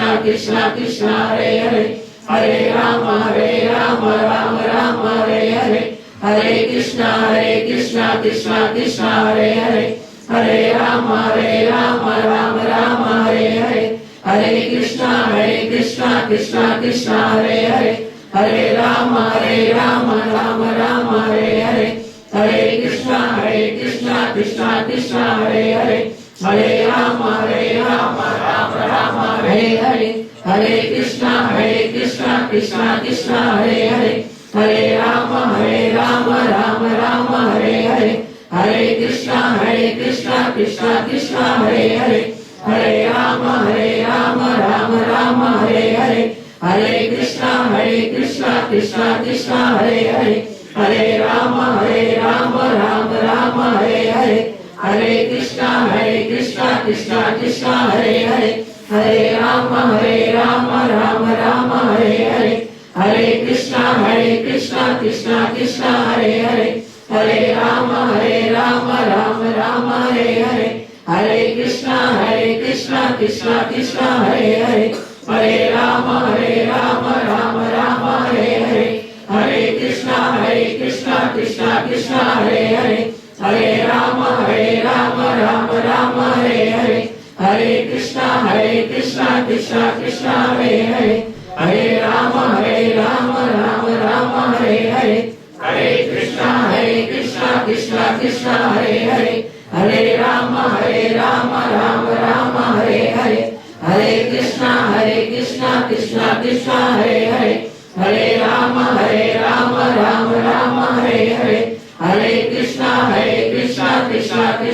Krishna Krishna Hare Hare Hare Rama Rama Rama Hare Hare Hare Krishna Krishna Krishna Hare Hare Hare Rama Rama Rama Hare Hare Hare Krishna Krishna Krishna Hare Hare Hare Rama Rama Rama Hare Hare Hare Krishna Krishna Krishna Hare Hare Hare Rama Rama Rama Hare Hare Hare Krishna Krishna Krishna Hare Hare Hare Rama Rama Rama Hare Hare Hare Krishna Krishna Krishna Hare Hare Hare Rama Rama Rama Hare Hare Hare Krishna Krishna Krishna Hare Hare Hare Rama Rama Rama Hare Hare Hare Krishna Krishna Krishna Hare Hare Hare Rama Rama Rama Hare Hare Hare Krishna Krishna Krishna Hare Hare Hare Rama Rama Rama Hare Hare Hare Krishna Krishna Krishna Hare Hare Hare Rama Rama Rama Hare Hare Hare Krishna Krishna Krishna Hare Hare Hare Rama Rama Rama Hare Hare Hare Krishna Krishna Krishna Hare Hare Hare Rama Rama Rama Hare Hare Hare Krishna Krishna Krishna Hare Hare Hare Rama Rama Rama Hare Hare Hare Krishna Krishna Krishna Hare Hare Hare Rama Rama Rama Hare Hare Hare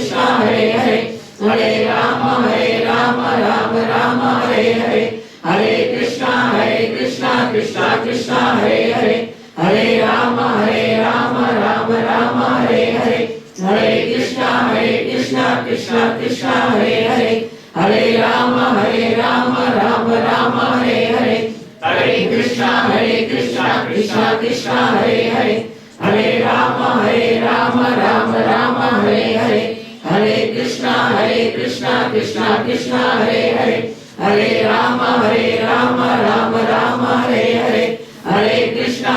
Krishna Hare Hare Hare Rama Rama Rama Hare Hare Hare Krishna Krishna Krishna Hare Hare Hare Rama Rama Rama Hare Hare Hare Krishna Krishna Krishna Hare Hare Hare Rama Rama Rama Hare Hare Hare Krishna Krishna Krishna Hare Hare Hare Rama Rama Rama Hare Hare Hare Krishna Krishna Krishna Hare Hare Hare Rama Rama Rama Hare Hare Hare Krishna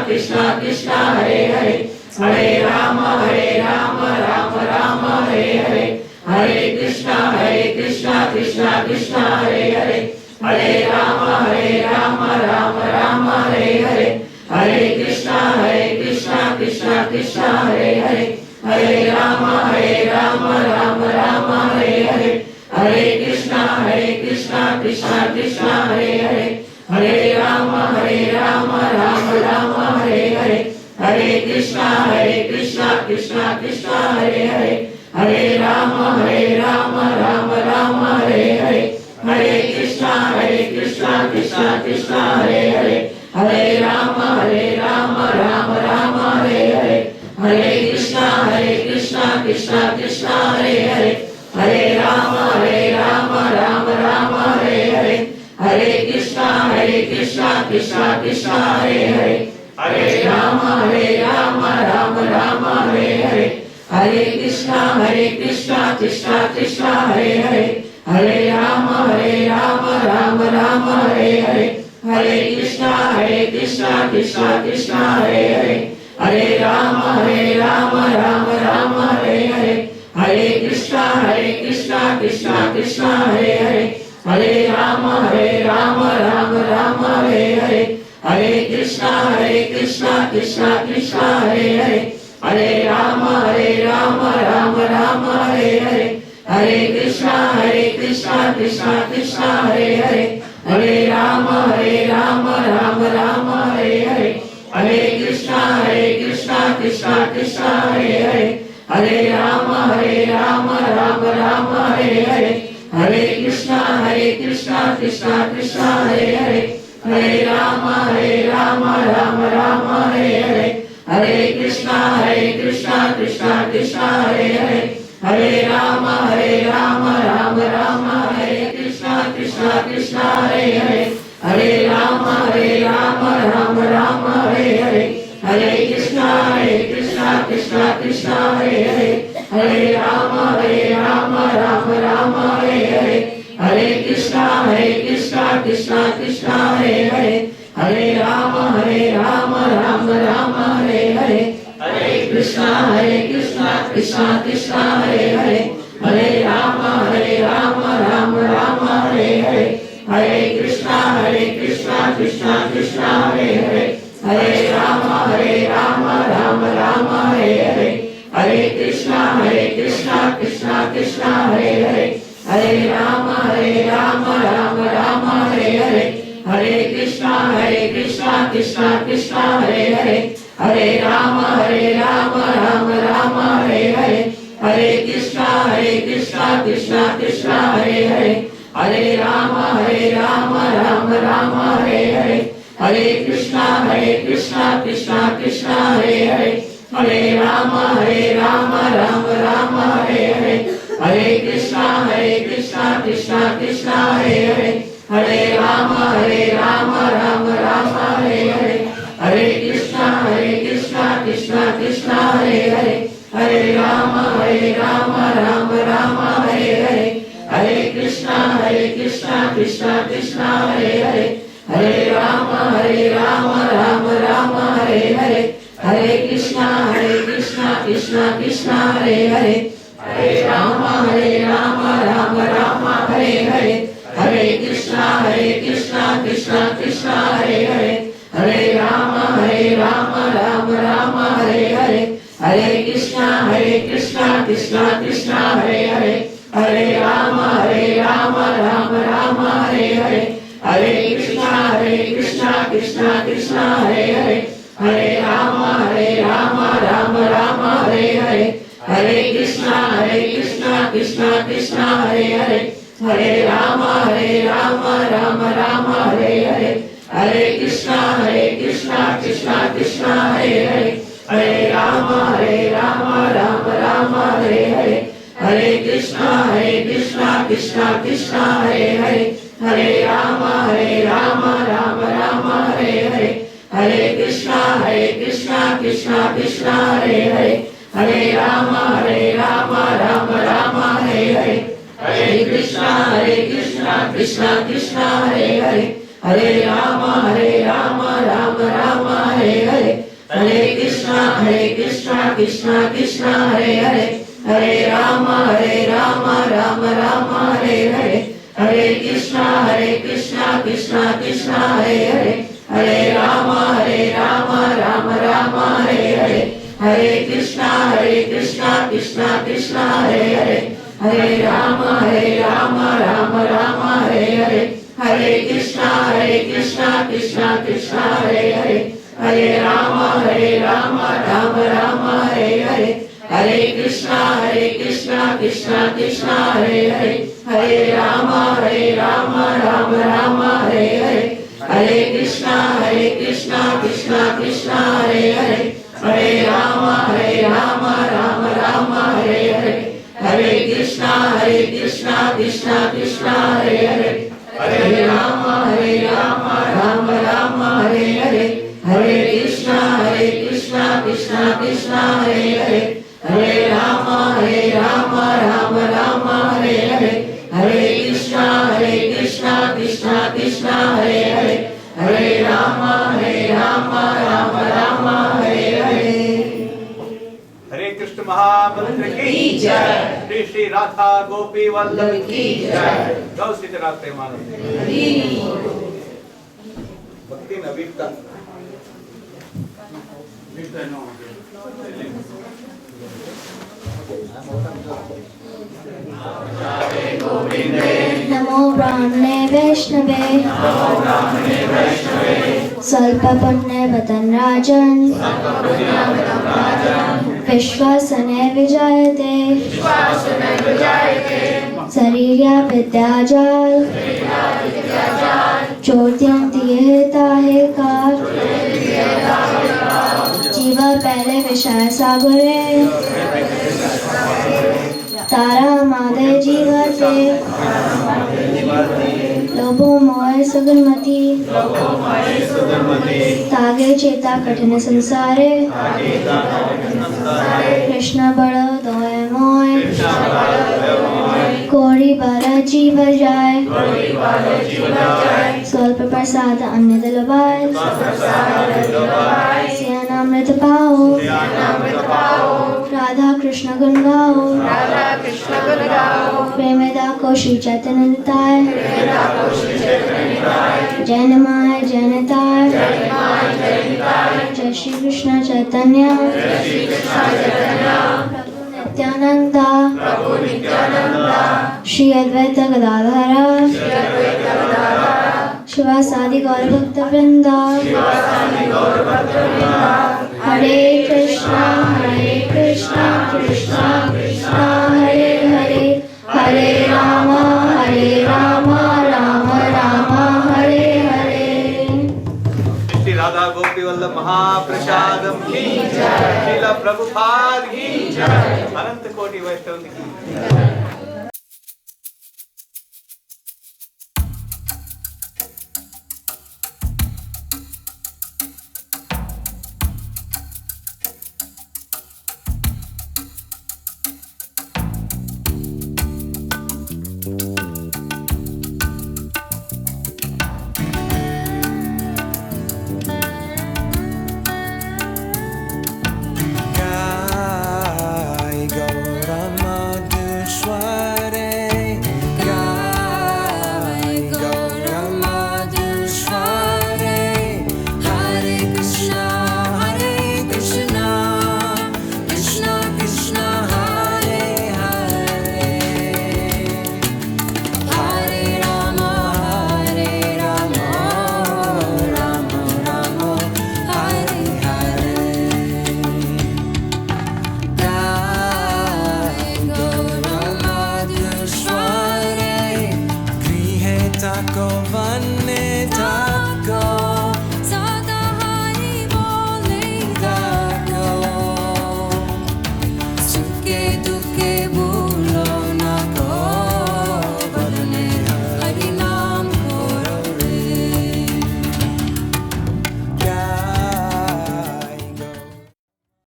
Krishna Krishna Hare Hare Hare Rama Rama Rama Hare Hare Hare Krishna Krishna Krishna Hare Hare Hare Rama Rama Rama Hare Hare Hare Krishna Krishna Krishna Hare Hare Hare Rama Rama Rama Hare Hare Hare Krishna Krishna Krishna Hare Hare Hare Rama Rama Rama Hare Hare Hare Krishna Krishna Krishna Hare Hare Hare Rama Rama Rama Hare Hare Hare Krishna Krishna Krishna Hare Hare Hare Rama Rama Rama Hare Hare Hare Krishna Krishna Krishna Hare Hare Hare Rama Rama Rama Hare Hare Hare Krishna Krishna Krishna Hare Hare Hare Rama Rama Rama Hare Hare Hare Krishna Krishna Krishna Hare Hare Hare Rama Rama Rama Hare Hare Hare Krishna Krishna Krishna Hare Hare Hare Rama Rama Rama Hare Hare Hare Krishna Krishna Krishna Hare Hare Hare Rama Rama Rama Hare Hare Hare Krishna Krishna Krishna Hare Hare Hare Rama Rama Rama Hare Hare Hare Krishna Krishna Krishna Hare Hare Hare Rama Rama Rama Hare Hare Hare Krishna Krishna Krishna Hare Hare Hare Rama Rama Rama Hare Hare Hare Krishna Krishna Krishna Hare Hare Hare Rama Rama Rama Hare Hare Hare Krishna Krishna Krishna Hare Hare Hare Rama Rama Rama Hare Krishna Krishna Hare Hare Hare Rama Rama Rama Hare Hare Hare Krishna Krishna Krishna Hare Hare Hare Rama Rama Rama Hare Hare Hare Krishna Krishna Krishna Hare Hare Hare Rama Rama Rama Hare Hare Hare Krishna Krishna Krishna Hare Hare Hare Rama Rama Rama Hare Hare Hare Krishna Krishna Krishna Hare Hare Hare Rama Rama Rama Hare Hare Hare Krishna Krishna Krishna Hare Hare Hare Rama Rama Rama Hare Hare Hare Krishna Krishna Krishna Hare Hare Hare Rama Rama Rama Hare Hare Hare Krishna Krishna Krishna Hare Hare Hare Rama Rama Rama Hare Hare Hare Krishna Krishna Krishna Hare Hare Hare Rama Rama Rama Hare Hare Hare Krishna Krishna Krishna Hare Hare Hare Rama Rama Rama Hare Hare Hare Krishna Krishna Krishna Hare Hare Hare Rama Rama Rama Hare Hare Hare Krishna Krishna Krishna Hare Hare Hare Rama Rama Rama Hare Hare Hare Krishna Krishna Krishna Hare Hare Hare Rama Rama Rama Hare Hare Hare Krishna Krishna Krishna Hare Hare Hare Rama Rama Rama Hare Hare Hare Krishna Krishna Krishna Hare Hare Hare Rama Rama Rama Hare Hare Hare Krishna Krishna Krishna Hare Hare Hare Rama Rama Rama Hare Hare Hare Krishna Krishna Krishna Krishna Hare Hare Hare Rama Rama Rama Hare Hare Hare Krishna Krishna Krishna Hare Hare Hare Rama Rama Rama Hare Hare Hare Krishna Krishna Krishna Hare Hare Hare Rama Rama Rama Hare Hare Hare Krishna Krishna Krishna Hare Hare Hare Rama Rama Rama Hare Hare Hare Krishna Krishna Krishna Hare Hare Hare Rama Rama Rama Hare Hare Hare Krishna Krishna Krishna Hare Hare Hare Rama Rama Rama Hare Hare Hare Krishna Krishna Krishna Hare Hare Hare Rama Rama Rama Hare Hare Hare Krishna Krishna Krishna Hare Hare Hare Rama Rama Rama Hare Hare Hare Krishna Krishna Krishna Hare Hare Hare Rama Rama Rama Hare Hare Hare Krishna Krishna Krishna Hare Hare Hare Rama Rama Rama Hare Hare Hare Krishna Krishna Krishna Hare Hare Hare Rama Rama Rama Hare Hare Hare Krishna Krishna Krishna Hare Hare Hare Rama Rama Rama Hare Hare Hare Krishna Krishna Krishna Hare Hare Hare Rama Rama Rama Hare Hare Hare Krishna Krishna Krishna Hare Hare Hare Rama Rama Rama Hare Hare हरे कृष्ण महामंत्र की जय। श्री श्री राधा गोपी वल्लभ की जय। गौ सीता प्रेमानंद भक्ति नवीनता नमो ब्राह्मणे वैष्णवे स्वल्प पुण्य वतन राजन विश्वासने विजायते शरीर्या विद्याजाल चोर्त्यंति यह ताहे कार जीवा पहले विषय सागरे तारा मादे जीवते लोभो मोह सगनमति तागे चेता कठिन संसारे कृष्ण बड़ो दोए मोय कोरी बारा जीव जाय स्वल्प प्रसाद अन्य दिलवाय सियानामृत पाओ राधा कृष्ण गुण गाओ प्रेमदा को श्री चैतन्य निताय जय नमाय जय निताय जय श्री कृष्ण चैतन्य प्रभु नित्यानंदा श्री अद्वैत गदाधर शिवासादि गौर भक्त वृंदा हरे कृष्णा कृष्णा कृष्णा हरे हरे हरे राम राम राम हरे हरे। श्री राधा गोपी वल्लभ महाप्रसादम की जय। श्रील प्रभुपाद की जय। अनंत कोटि वैष्णव की जय।